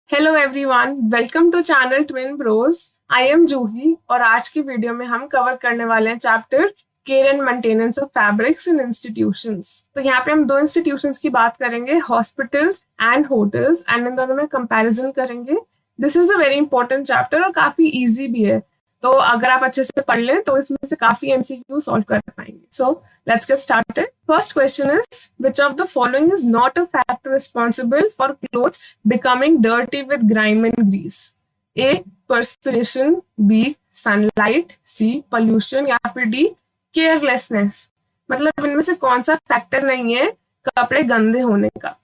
Hello everyone, welcome to channel twin bros. I am Juhi और आज की वीडियो में हम कवर करने वाले हैं chapter care and maintenance of fabrics in institutions. तो यहाँ पे हम दो इंस्टीट्यूशंस की बात करेंगे, hospitals and hotels, and in दोनों में कंपैरिजन करेंगे। This is a very important chapter और काफी इजी भी है, तो अगर आप अच्छे से पढ़ लें तो इसमें से काफी एमसीक्यू सॉल्व कर पाएंगे। सो let's get started. First question is, which of the following is not a factor responsible for clothes becoming dirty with grime and grease? A. Perspiration, B. Sunlight, C. Pollution या फिर D. Carelessness. मतलब इनमें से कौन सा factor नहीं है कपड़े गंदे होने का?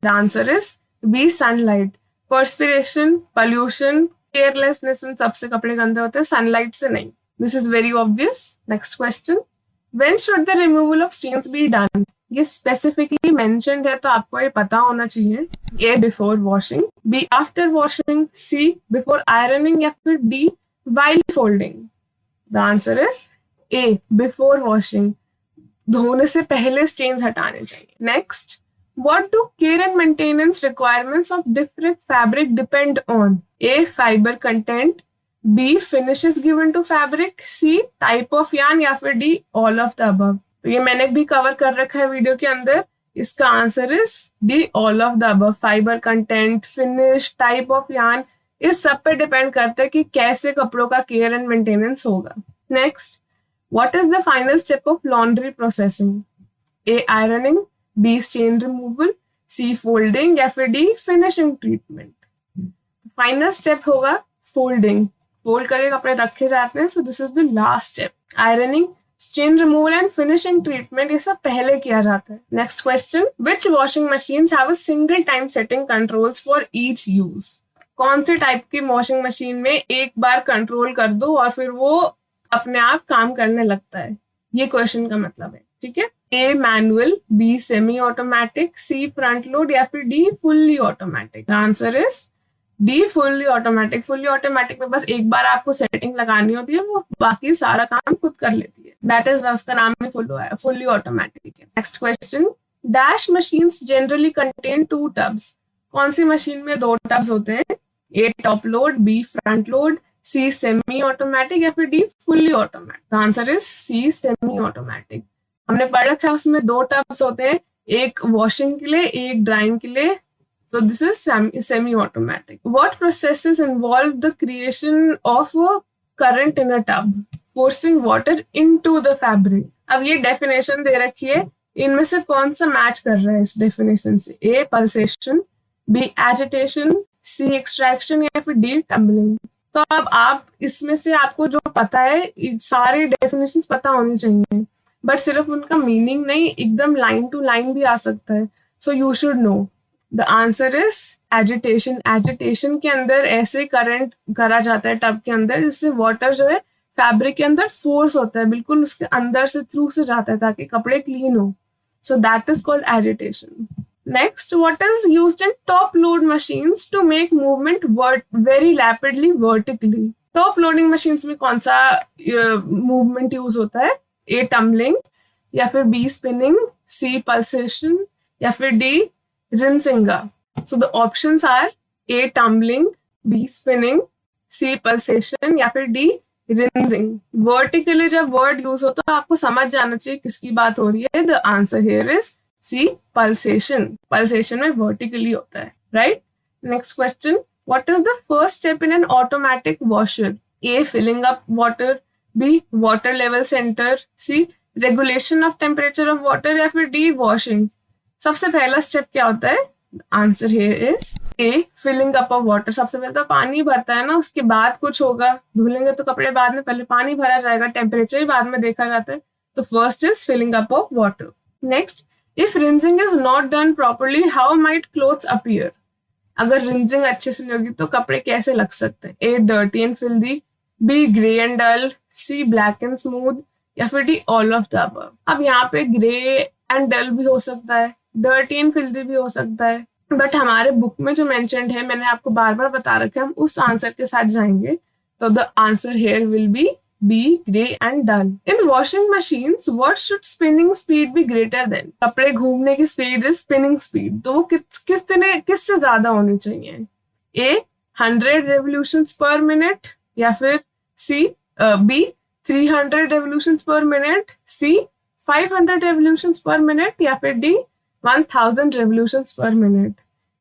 The answer is B. Sunlight. Perspiration, pollution, carelessness इन सबसे कपड़े गंदे होते हैं, सनलाइट से नहीं. This is very obvious. Next question. When should the removal of stains be done? ये specifically mentioned है तो आपको ये पता होना चाहिए. A. Before washing, B. After washing, C. Before ironing या फिर D. While folding. The answer is A. Before washing. धोने से पहले stains हटाने चाहिए. Next, what do care and maintenance requirements of different fabric depend on? A. Fiber content, B. Finishes given to fabric, C. Type of yarn या फिर D. All of the above. तो ये मैंने भी कवर कर रखा है वीडियो के अंदर. इसका answer is D. All of the above. Fibre content, finish, type of yarn, इस सब पे डिपेंड करता है कि कैसे कपड़ों का केयर एंड मेंटेनेंस होगा. Next, what is the final step of laundry processing? A. Ironing, B. Stain removal, C. Folding या फिर D. Finishing treatment. Final step होगा फोल्डिंग. फोल्ड करके कपड़े रखे जाते हैं, so this is the last step. Ironing, stain removal and finishing treatment ये सब पहले किया जाता है. Next question, which washing machines have a single time setting controls for each use? कौन से टाइप की वॉशिंग मशीन में एक बार कंट्रोल कर दो और फिर वो अपने आप काम करने लगता है? ये क्वेश्चन का मतलब है. ठीक है. A. Manual, B. Semi automatic, C. Front load या फिर D. Fully automatic. Answer is D. Fully automatic. Fully automatic में बस एक बार आपको सेटिंग लगानी होती है, वो बाकी सारा काम खुद कर लेती है. दैट इज उसका नाम ही फुल्ली ऑटोमेटिक है. Next question, dash machines generally contain 2 tubs. कौन सी मशीन में 2 टब्स होते हैं? A. Top load, B. Front load, C. Semi automatic या फिर D. Fully automatic. Answer is C. Semi automatic. हमने पढ़ रखा है उसमें 2 टब्स होते हैं, एक वॉशिंग के लिए, एक ड्राइंग के लिए. So this is semi-automatic. What processes involve the creation of a current in a tub, forcing water into the fabric? अब ये डेफिनेशन दे रखी है, इनमें से कौन सा मैच कर रहा है इस डेफिनेशन से? A. pulsation, B. agitation, C. extraction या फिर D. tumbling. तो अब आप इसमें से आपको जो पता है, सारे डेफिनेशंस पता होनी चाहिए, बट सिर्फ उनका मीनिंग नहीं, एकदम लाइन टू लाइन भी आ सकता है. So you should know. The answer is agitation. Agitation के अंदर ऐसे करंट करा जाता है टब के अंदर, जिससे वाटर जो है फैब्रिक के अंदर फोर्स होता है, बिल्कुल उसके अंदर से थ्रू से जाता है ताकि कपड़े क्लीन हो. So that is called agitation. Next, what is used in top load machines to make movement very rapidly vertically? Top loading machines में कौन सा movement यूज होता है? A. tumbling या फिर B. spinning, C. pulsation या फिर D. rinsing. So the options are A. tumbling, B. spinning, C. pulsation या फिर D. rinsing. Vertically जब word use होता है आपको समझ जाना चाहिए किसकी बात हो रही है. The answer here is C. pulsation. Pulsation में vertically होता है, right? Next question. What is the first step in an automatic washer? A. filling up water, B. water level center, C. regulation of temperature of water या फिर D. washing. सबसे पहला step क्या होता है? Answer here is A. Filling up of water. सबसे पहले तो पानी भरता है ना, उसके बाद कुछ होगा. धुलेंगे तो कपड़े बाद में, पहले पानी भरा जाएगा, टेम्परेचर ही बाद में देखा जाता है. तो first is filling up of water. Next, if wringing is not done properly, how might clothes appear? अगर रिंजिंग अच्छे से नहीं होगी तो कपड़े कैसे लग सकते हैं? A. Dirty and filthy, B. Grey and dull, C. Black and smooth या फिर D. All of the above. अब यहाँ पे ग्रे एंड डल भी हो सकता है, डर्टी एंड फिल्दी भी हो सकता है, बट हमारे बुक में जो मेंशन्ड है, मैंने आपको बार बार बता रखा है, हम उस आंसर के साथ जाएंगे. तो the answer here will be B. Grey and dull. In washing machines what should spinning speed be greater than? कपड़े घूमने की स्पीड इज स्पिनिंग स्पीड, तो वो किससे ज्यादा होनी चाहिए? A 100 revolutions per minute या फिर B 300 revolutions per minute, C 500 revolutions per minute या फिर D 1000 revolutions per minute.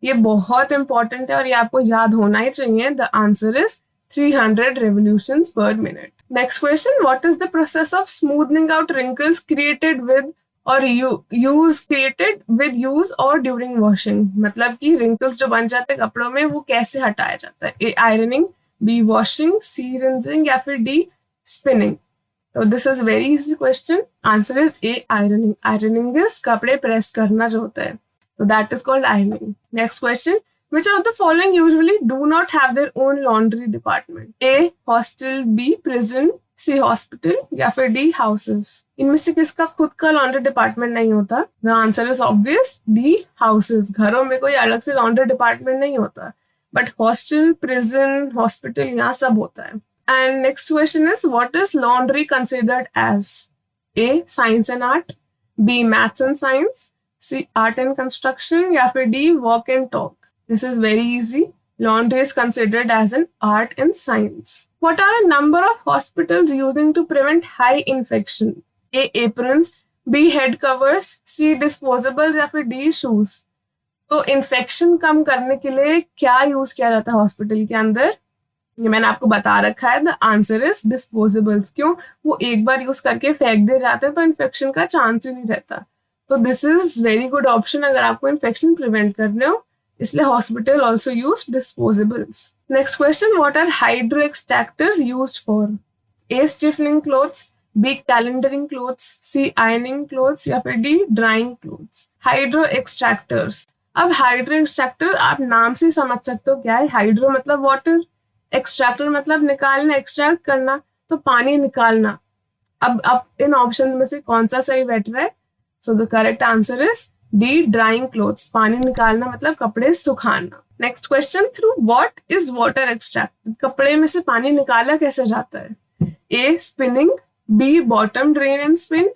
ये बहुत इंपॉर्टेंट है और ये आपको याद होना ही चाहिए. The answer is 300 revolutions per minute. Next question, what is the process of smoothing out wrinkles created with or created with use or during washing? मतलब कि wrinkles जो बन जाते हैं कपड़ों में वो कैसे हटाया जाता है? A ironing, B washing, C rinsing या फिर D spinning. So this is very easy question. Answer is A ironing. Ironing is कपड़े press करना जो होता है. So that is called ironing. Next question. Which of the following usually do not have their own laundry department? A. Hostel, B. Prison, C. Hospital या फिर D. Houses. इनमें से किसका खुद का laundry department नहीं होता? The answer is obvious. D. Houses. घरों में कोई अलग से laundry department नहीं होता. But hostel, prison, hospital यहाँ सब होता है. And next question is, what is laundry considered as? A. Science and art, B. Maths and science, C. Art and construction या फिर D. Walk and talk. This is very easy. Laundry is considered as an art and science. What are a number of hospitals using to prevent high infection? A. Aprons, B. Head covers, C. Disposables या फिर D. Shoes. तो infection कम करने के लिए क्या use किया जाता है हॉस्पिटल के अंदर? ये मैंने आपको बता रखा है. The answer is disposables. क्यों? वो एक बार यूज करके फेंक दिए जाते हैं तो इन्फेक्शन का चांस ही नहीं रहता. तो this is very good option अगर आपको इन्फेक्शन प्रिवेंट करने हो. इसलिए hospital also use disposables. Next question, what are hydro extractors used for? A. Stiffening clothes, B. Calendering clothes, C. Ironing clothes या फिर D. Drying clothes. Hydro extractors. अब hydro extractor आप नाम से समझ सकते हो क्या है. हाइड्रो मतलब वाटर, एक्सट्रैक्टर मतलब निकालना, एक्सट्रैक्ट करना, तो पानी निकालना. अब इन ऑप्शन में से कौन सा सही बैठ रहा है? So the correct answer is D. Drying clothes. पानी निकालना मतलब कपड़े सुखाना. Next question, through what is water extract? कपड़े में से पानी निकाला कैसे जाता है? A. Spinning, B. Bottom drain and spin,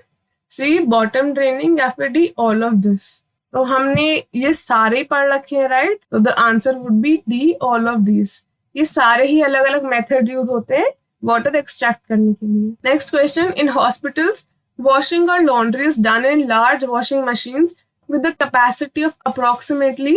C. Bottom draining या फिर डी. All of this. तो हमने ये सारे पढ़ रखे हैं, राइट? तो the answer would be D. All of this. ये सारे ही अलग अलग मेथड यूज होते हैं वाटर एक्सट्रैक्ट करने के लिए. Next question, in hospitals washing or laundry is done in large washing machines with the capacity of approximately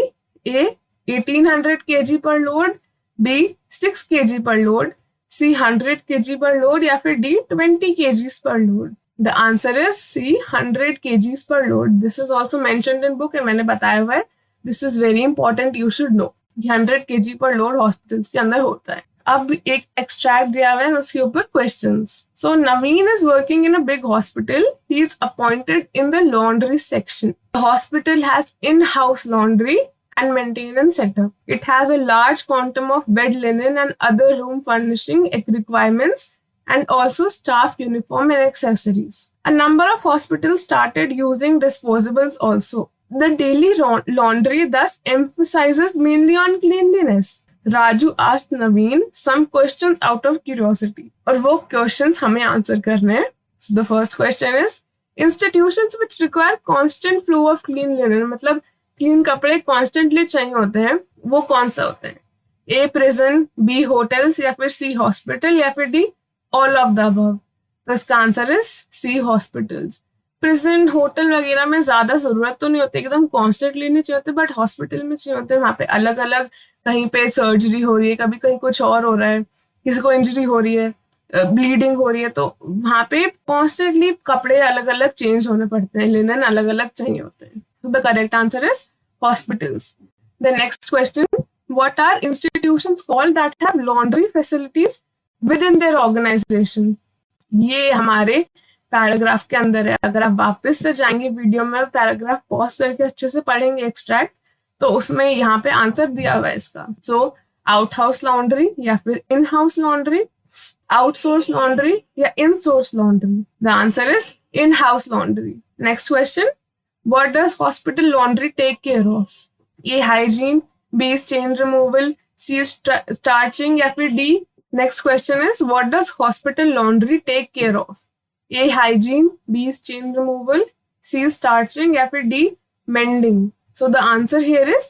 A. 1800 kg per load, B. 6 kg per load, C. 100 kg per load या फिर D. 20 kgs per load. The answer is C. 100 kgs per load. This is also mentioned in book and मैंने बताया हुआ है. This is very important. You should know. 100 kg per load hospitals के अंदर होता है. अब एक एक्सट्रैक्ट दिया हुआ है उसके ऊपर questions. So Naveen is working in a big hospital. He is appointed in the laundry section. The hospital has in house laundry and maintenance setup. It has a large quantum of bed linen and other room furnishing requirements and also staff uniform and accessories. A number of hospitals started using disposables also. The daily laundry thus emphasizes mainly on cleanliness. Raju asked Naveen some questions out of curiosity. और वो questions हमें answer करने हैं. So the first question is, institutions which require constant flow of clean linen, मतलब clean कपड़े constantly चाहिए होते हैं, वो कौन सा होते हैं? ए. Prison, B. होटल्स या फिर सी. हॉस्पिटल या फिर D. All of the above. तो इसका answer is C. Hospitals. Prison, hotel वगैरह में ज्यादा जरूरत तो नहीं होती, एकदम कॉन्स्टेंटली नहीं चाहिए होते, बट हॉस्पिटल में चाहिए होते हैं. वहाँ पे अलग अलग, कहीं पे सर्जरी हो रही है, कभी कहीं कुछ और हो रहा है, किसी को इंजरी हो रही है, ब्लीडिंग हो रही है, तो वहाँ पे कॉन्स्टेंटली कपड़े अलग अलग चेंज होने पड़ते हैं, लिनन अलग अलग चाहिए होते हैं. So the correct answer is hospitals. The next question, what are institutions called that have laundry facilities within their organization? ये हमारे पैराग्राफ के अंदर है. अगर आप वापस से जाएंगे वीडियो में, पैराग्राफ पॉज करके अच्छे से पढ़ेंगे एक्सट्रैक्ट, तो उसमें यहाँ पे आंसर दिया हुआ है इसका. सो आउट हाउस लॉन्ड्री या फिर in house laundry, outsource laundry या in source laundry. The answer is in house laundry. Next question, what does hospital laundry take care of? A. hygiene, B. stain removal, C. starching या फिर D. Next question is, what does hospital laundry take care of? A. hygiene, B. stain removal, C. starching या फिर D. mending. So the answer here is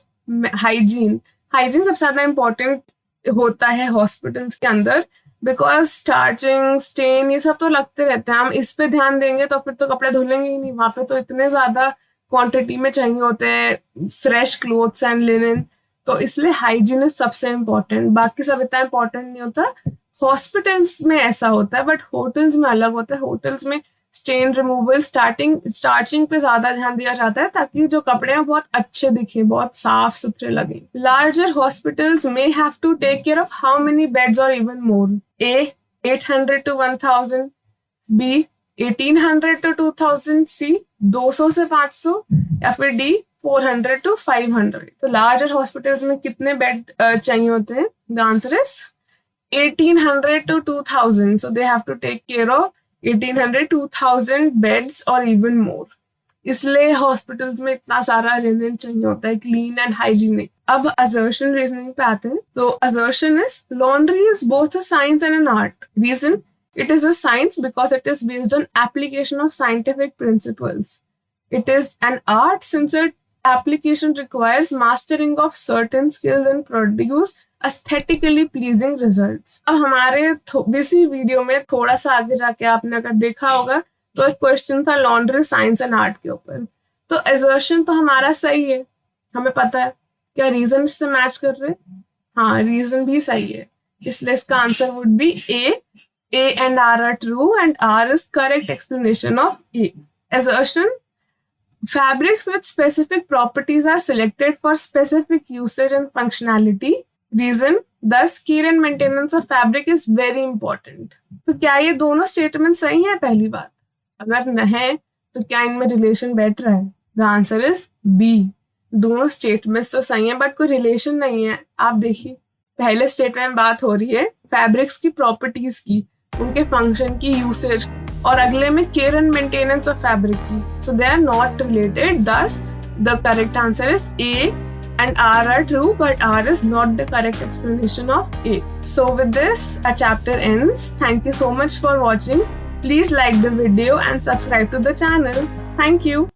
hygiene. Hygiene सबसे ज्यादा important होता है hospitals के अंदर, बिकॉज स्टार्चिंग, स्टेन, ये सब तो लगते रहते हैं. हम इस पे ध्यान देंगे तो फिर तो कपड़े धुलेंगे ही नहीं. वहां पे तो इतने ज्यादा क्वांटिटी में चाहिए होते हैं फ्रेश क्लोथ्स एंड लिनन. तो इसलिए हाइजीन इज सबसे इम्पोर्टेंट. बाकी सब इतना इम्पोर्टेंट नहीं होता. हॉस्पिटल्स में ऐसा होता है, बट होटल्स में अलग होता है. होटल्स में स्टेन रिमूवल, स्टार्चिंग पे ज्यादा ध्यान दिया जाता है ताकि जो कपड़े हैं बहुत अच्छे दिखे, बहुत साफ सुथरे लगे. Larger hospitals may have to take care of how many beds और even more. A 800 to 1000, B 1800 to 2000, C 200 से 500, या फिर डी 400 to 500. तो लार्जर हॉस्पिटल्स में कितने बेड चाहिए होते हैं? The answer is 1800 to 2000. So they have to take care of 1800 2000 beds और इवन मोर. इसलिए हॉस्पिटल्स में इतना सारा लिनन चाहिए होता है, क्लीन एंड हाइजीनिक. अब असर्शन रीजनिंग पे आते हैं. तो assertion is laundry is both a science and an art. Reason, it is a science because it is based on application of scientific principles. It is an art since it application requires mastering of certain skills and produce aesthetically pleasing results. अब हमारे इसी video में थोड़ा सा आगे जाके आपने अगर देखा होगा तो एक क्वेश्चन था लॉन्ड्री साइंस एंड आर्ट के ऊपर. तो assertion तो हमारा सही है, हमें पता है. क्या रीजन इससे मैच कर रहे? हाँ, रीजन भी सही है. इसलिए इसका answer would be A and R are true and R is correct explanation of A. Assertion, fabrics with specific properties are selected for specific usage and functionality. Reason, thus care and maintenance of fabric is very important. तो क्या ये दोनों statement सही है? पहली बात, अगर नहीं तो क्या इनमें रिलेशन बैठ रहा है? The answer is B. दोनों स्टेटमेंट्स तो सही है बट कोई रिलेशन नहीं है. आप देखिए, पहले स्टेटमेंट में बात हो रही है फैब्रिक्स की प्रॉपर्टीज की, उनके फंक्शन की, यूसेज, और अगले में care and maintenance of fabric की. सो दे आर नॉट रिलेटेड. दस the correct answer is a and R are true, but R is not the correct explanation of A. So with this, our chapter ends. Thank you so much for watching. Please like the video and subscribe to the channel. Thank you.